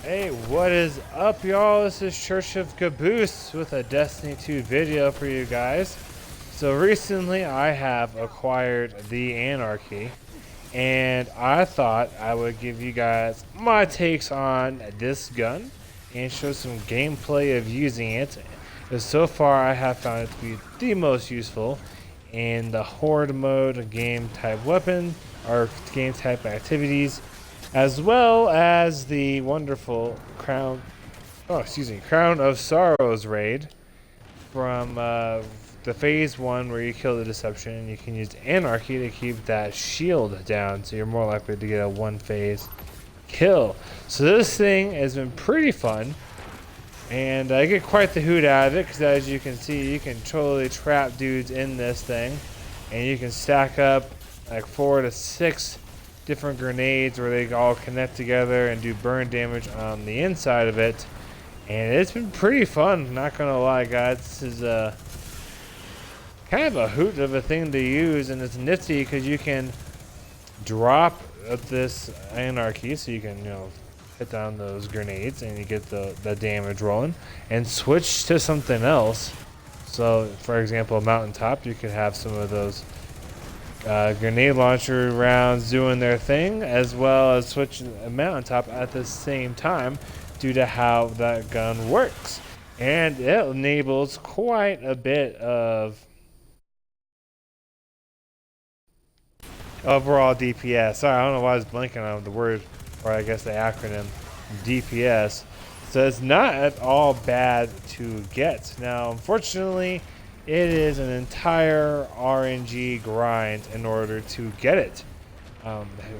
Hey, what is up, y'all? This is Church of Caboose with a Destiny 2 video for you guys. So recently I have acquired the Anarchy, and I thought I would give you guys my takes on this gun and show some gameplay of using it. Because so far I have found it to be the most useful in the horde mode game type weapon or game type activities, as well as the wonderful Crown of Sorrows raid from the phase 1 where you kill the deception, and you can use Anarchy to keep that shield down, so you're more likely to get a one phase kill. So this thing has been pretty fun, and I get quite the hoot out of it, because as you can see, you can totally trap dudes in this thing, and you can stack up like 4 to 6 different grenades where they all connect together and do burn damage on the inside of it. And it's been pretty fun, not gonna lie, guys. This is kind of a hoot of a thing to use, and it's nifty because you can drop this Anarchy, so you can, hit down those grenades and you get the damage rolling, and switch to something else. So, for example, a mountaintop, you could have some of those grenade launcher rounds doing their thing, as well as switching a mountaintop at the same time due to how that gun works. And it enables quite a bit of overall DPS. Sorry, I don't know why I was blanking on the word, or I guess the acronym DPS. So it's not at all bad to get. Now, unfortunately, it is an entire RNG grind in order to get it.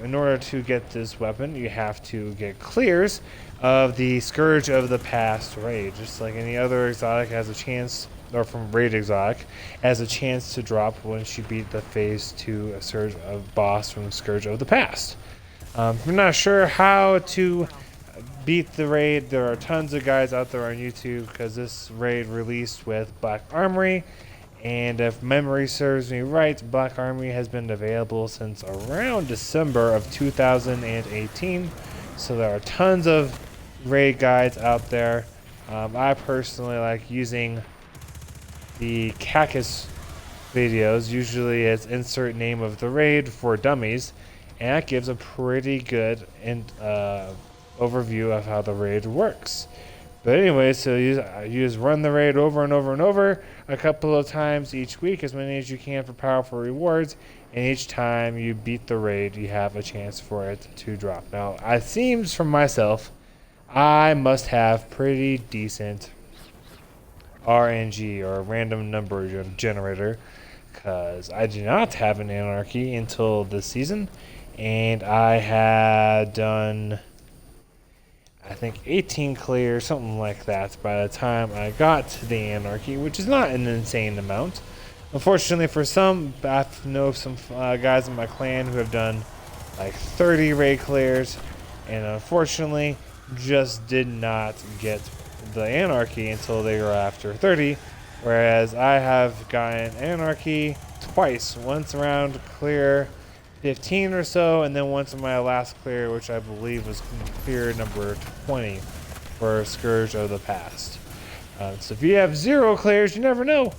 In order to get this weapon, you have to get clears of the Scourge of the Past raid. Just like any other exotic has a chance, or from raid exotic, has a chance to drop once you beat the phase 2 Surge of boss from Scourge of the Past. If you're not sure how to beat the raid, there are tons of guys out there on YouTube, because this raid released with Black Armory, and if memory serves me right, Black Armory has been available since around December of 2018. So there are tons of raid guides out there. I personally like using the Cactus videos. Usually it's insert name of the raid for dummies, and that gives a pretty good overview of how the raid works. But anyway, so you just run the raid over and over and over a couple of times each week, as many as you can for powerful rewards, and each time you beat the raid, you have a chance for it to drop. Now, it seems from myself, I must have pretty decent RNG, or random number generator, because I do not have an Anarchy until this season, and I had done, I think, 18 clears, something like that, by the time I got to the Anarchy, which is not an insane amount. Unfortunately for some, I know some guys in my clan who have done like 30 raid clears, and unfortunately just did not get the Anarchy until they were after 30, whereas I have gotten Anarchy twice, once around clear 15 or so, and then once in my last clear, which I believe was clear number 20 for Scourge of the Past. So if you have 0 clears, you never know.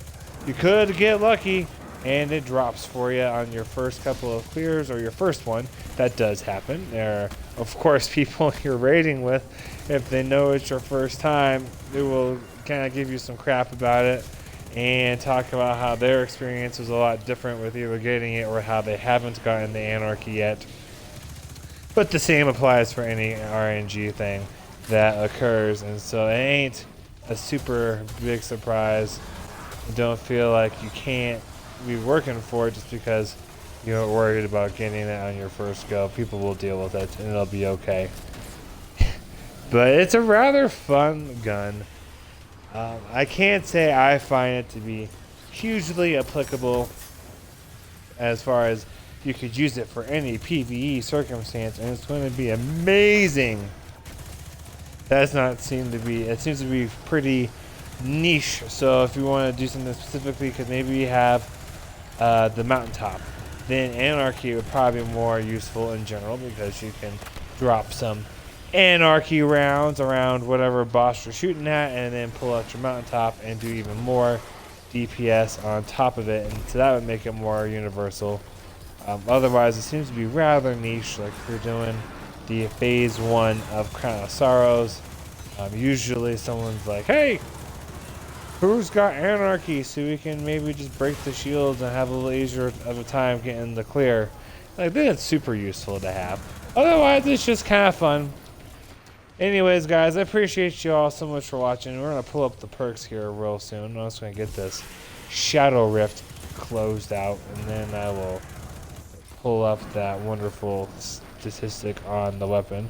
You could get lucky and it drops for you on your first couple of clears, or your first one. That does happen. There are, of course, people you're raiding with, if they know it's your first time, they will kind of give you some crap about it and talk about how their experience was a lot different with either getting it or how they haven't gotten the Anarchy yet. But the same applies for any RNG thing that occurs, and so it ain't a super big surprise. You don't feel like you can't be working for it just because you're worried about getting it on your first go. People will deal with it and it'll be okay. But it's a rather fun gun. I can't say I find it to be hugely applicable as far as you could use it for any PvE circumstance, and it's going to be amazing. That's not seem to be, it seems to be pretty niche. So if you want to do something specifically, because maybe you have the mountaintop, then Anarchy would probably be more useful in general, because you can drop some Anarchy rounds around whatever boss you're shooting at, and then pull out your mountaintop and do even more DPS on top of it, and so that would make it more universal. Otherwise, it seems to be rather niche, like if you're doing the phase 1 of Crown of Sorrows. Usually someone's like, hey, who's got Anarchy so we can maybe just break the shields and have a little easier of a time getting the clear. Like, then it's super useful to have. Otherwise, it's just kind of fun. Anyways, guys, I appreciate you all so much for watching. We're going to pull up the perks here real soon. I'm just going to get this Shadow Rift closed out, and then I will pull up that wonderful statistic on the weapon.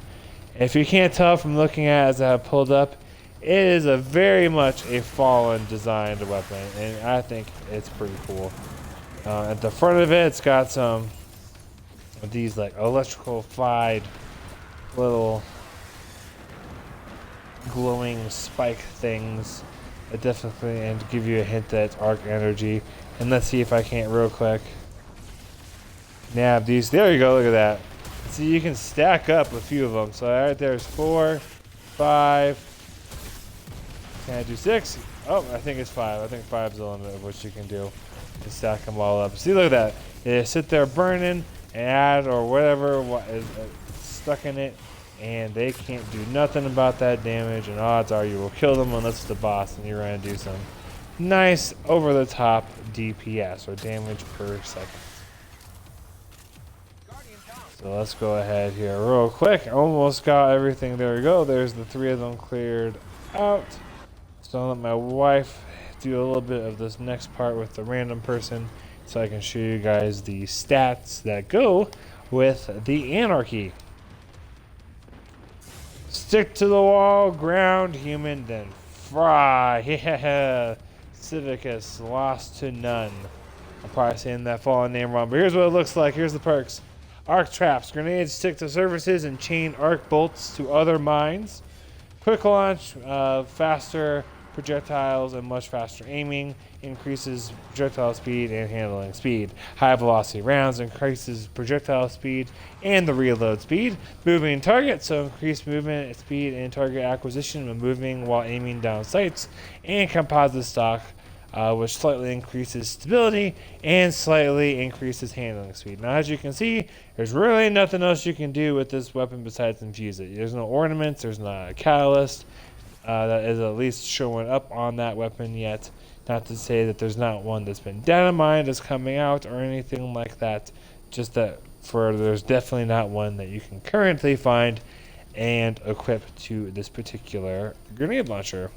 If you can't tell from looking at it as I have pulled up, it is a very much a fallen designed weapon, and I think it's pretty cool. At the front of it, it's got some of these like electrical-fied little glowing spike things that definitely and give you a hint that it's arc energy. And let's see if I can't real quick nab these. There you go, look at that. See, you can stack up a few of them. So right there's 4, 5. Can I do 6? Oh, I think it's 5. I think 5 is the limit of what you can do. And stack them all up. See, look at that. They sit there burning and add or whatever is stuck in it, and they can't do nothing about that damage. And odds are you will kill them unless it's the boss, and you're going to do some nice over-the-top DPS or damage per second. So let's go ahead here real quick. Almost got everything. There we go. There's the 3 of them cleared out. So I'll let my wife do a little bit of this next part with the random person so I can show you guys the stats that go with the Anarchy. Stick to the wall, ground, human, then fry. Yeah. Civicus, lost to none. I'm probably saying that fallen name wrong, but here's what it looks like. Here's the perks. Arc traps. Grenades stick to surfaces and chain arc bolts to other mines. Quick launch, faster projectiles and much faster aiming. Increases projectile speed and handling speed. High velocity rounds increases projectile speed and the reload speed. Moving target, so increased movement speed and target acquisition when moving while aiming down sights. And composite stock, which slightly increases stability and slightly increases handling speed. Now, as you can see, there's really nothing else you can do with this weapon besides infuse it. There's no ornaments, there's not a catalyst that is at least showing up on that weapon yet. Not to say that there's not one that's been dynamite that's coming out or anything like that. Just that there's definitely not one that you can currently find and equip to this particular grenade launcher.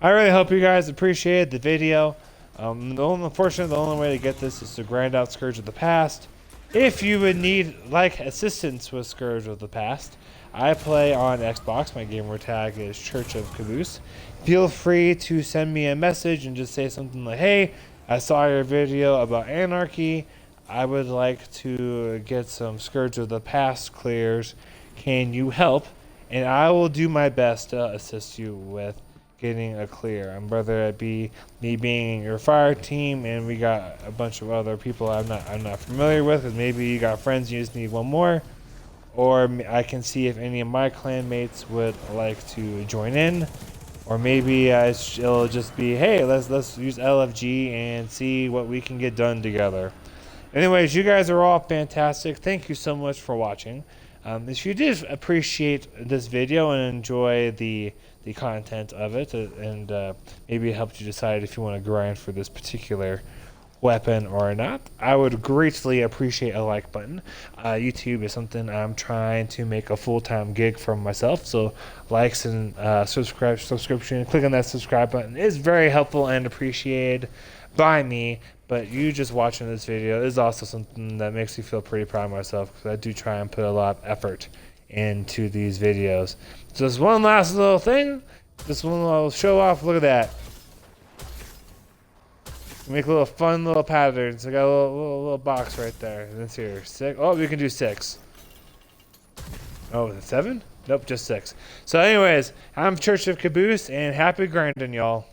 I really hope you guys appreciated the video. Unfortunately, the only way to get this is to grind out Scourge of the Past. If you would need assistance with Scourge of the Past, I play on Xbox. My gamer tag is Church of Caboose. Feel free to send me a message and just say something like, hey, I saw your video about Anarchy. I would like to get some Scourge of the Past clears. Can you help? And I will do my best to assist you with getting a clear. And whether it be me being in your fire team and we got a bunch of other people I'm not familiar with, because maybe you got friends, you just need one more. Or I can see if any of my clan mates would like to join in. Or maybe it'll just be, hey, let's use LFG and see what we can get done together. Anyways, you guys are all fantastic. Thank you so much for watching. If you did appreciate this video and enjoy the content of it, and maybe it helped you decide if you want to grind for this particular weapon or not, I would greatly appreciate a like button. YouTube is something I'm trying to make a full-time gig for myself, so likes and subscription, clicking that subscribe button is very helpful and appreciated by me. But you just watching this video is also something that makes me feel pretty proud of myself, because I do try and put a lot of effort into these videos. So just one last little thing, just one little show off. Look at that. Make a little fun little patterns. I got a little box right there. That's here. 6. Oh, we can do 6. Oh, is it 7? Nope, just 6. So anyways, I'm Church of Caboose, and happy grinding, y'all.